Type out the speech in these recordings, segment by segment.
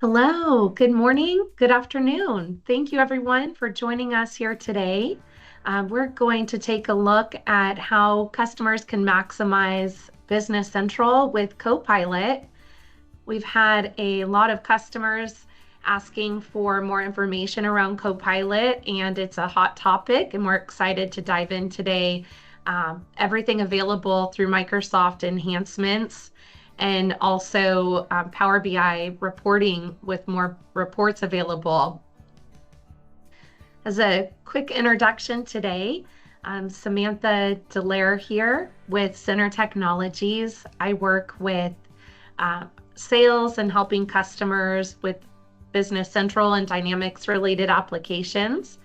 Hello, good morning, good afternoon. Thank you, everyone, for joining us here today. We're going to take a look at how customers can maximize Business Central with Copilot. We've had a lot of customers asking for more information around Copilot, and it's a hot topic, and we're excited to dive in today. Everything available through Microsoft enhancements and also Power BI reporting with more reports available. As a quick introduction today, I'm Samantha Delaire here with Center Technologies. I work with sales and helping customers with Business Central and Dynamics related applications.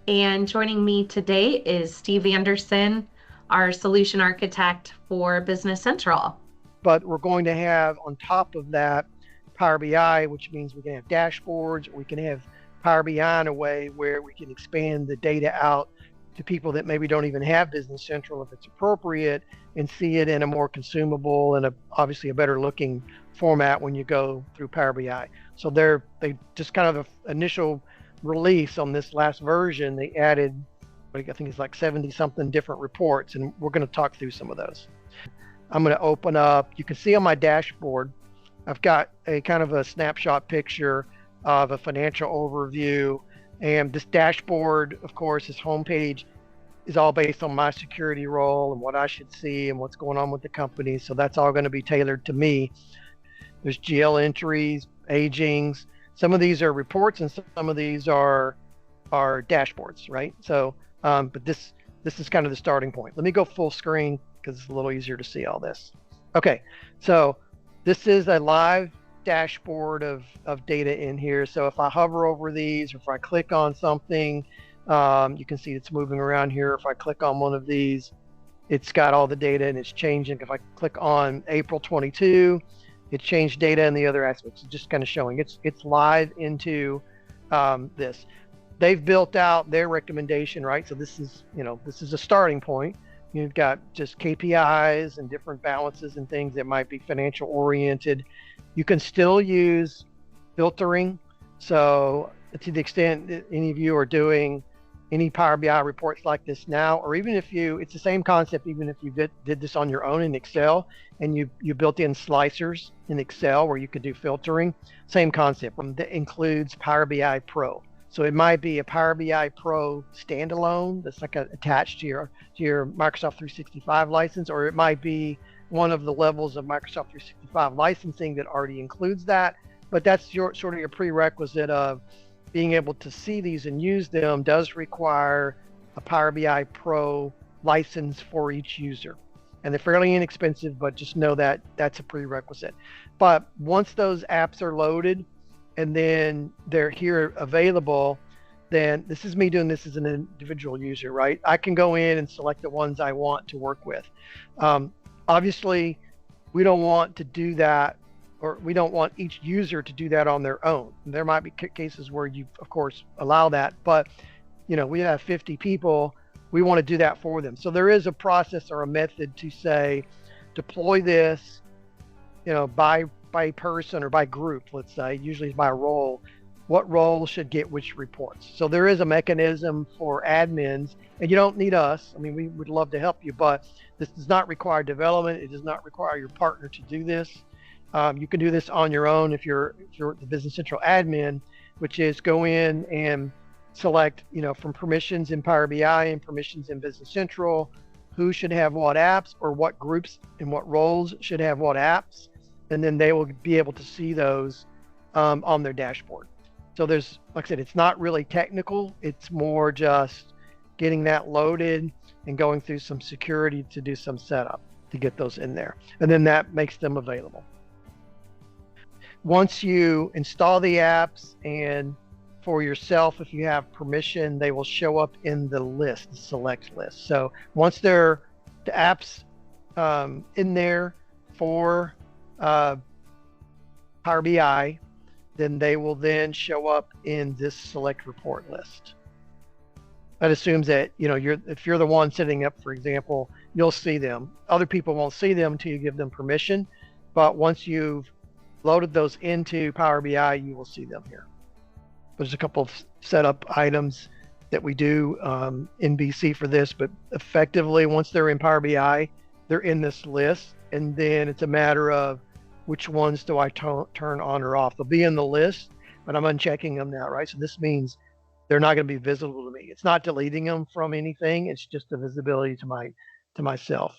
And joining me today is Steve Anderson, our solution architect for Business Central. But we're going to have on top of that Power BI, which means we can have dashboards, or we can have Power BI in a way where we can expand the data out to people that maybe don't even have Business Central if it's appropriate, and see it in a more consumable and obviously a better looking format when you go through Power BI. So they just kind of an initial release on this last version, they added, I think it's like 70 something different reports, and we're going to talk through some of those. I'm going to open up, you can see on my dashboard, I've got a kind of a snapshot picture of a financial overview. And this dashboard, of course, this homepage is all based on my security role and what I should see and what's going on with the company. So that's all going to be tailored to me. There's GL entries, agings. Some of these are reports and some of these are dashboards, right? So, but this is kind of the starting point. Let me go full screen because it's a little easier to see all this. Okay, so this is a live dashboard of data in here. So if I hover over these, or if I click on something, you can see it's moving around here. If I click on one of these, it's got all the data and it's changing. If I click on April 22, it changed data in the other aspects. It's just kind of showing it's live into this. They've built out their recommendation, right? So this is a starting point. You've got just KPIs and different balances and things that might be financial oriented. You can still use filtering. So to the extent that any of you are doing any Power BI reports like this now, or even if it's the same concept, even if you did this on your own in Excel and you built in slicers in Excel where you could do filtering, same concept. That includes Power BI Pro. So it might be a Power BI Pro standalone that's like attached to your Microsoft 365 license, or it might be one of the levels of Microsoft 365 licensing that already includes that. But that's sort of your prerequisite of being able to see these and use them does require a Power BI Pro license for each user. And they're fairly inexpensive, but just know that that's a prerequisite. But once those apps are loaded, and then they're here available, then this is me doing this as an individual user, right? I can go in and select the ones I want to work with. Obviously, we don't want to do that, or we don't want each user to do that on their own. There might be cases where you, of course, allow that, but we have 50 people, we want to do that for them. So there is a process or a method to say, deploy this, by person or by group, let's say, usually by role, what role should get which reports. So there is a mechanism for admins, and you don't need us. I mean, we would love to help you, but this does not require development. It does not require your partner to do this. You can do this on your own if you're the Business Central admin, which is go in and select, from permissions in Power BI and permissions in Business Central, who should have what apps, or what groups and what roles should have what apps. And then they will be able to see those on their dashboard. So there's, like I said, it's not really technical. It's more just getting that loaded and going through some security to do some setup to get those in there. And then that makes them available. Once you install the apps, and for yourself, if you have permission, they will show up in the list, the select list. So once the apps in there for Power BI, then they will then show up in this select report list. That assumes that if you're the one setting up, for example, you'll see them. Other people won't see them until you give them permission. But once you've loaded those into Power BI, you will see them here. There's a couple of setup items that we do in BC for this, but effectively, once they're in Power BI, they're in this list, and then it's a matter of which ones do I turn on or off. They'll be in the list, but I'm unchecking them now, right? So this means they're not going to be visible to me. It's not deleting them from anything. It's just a visibility to myself.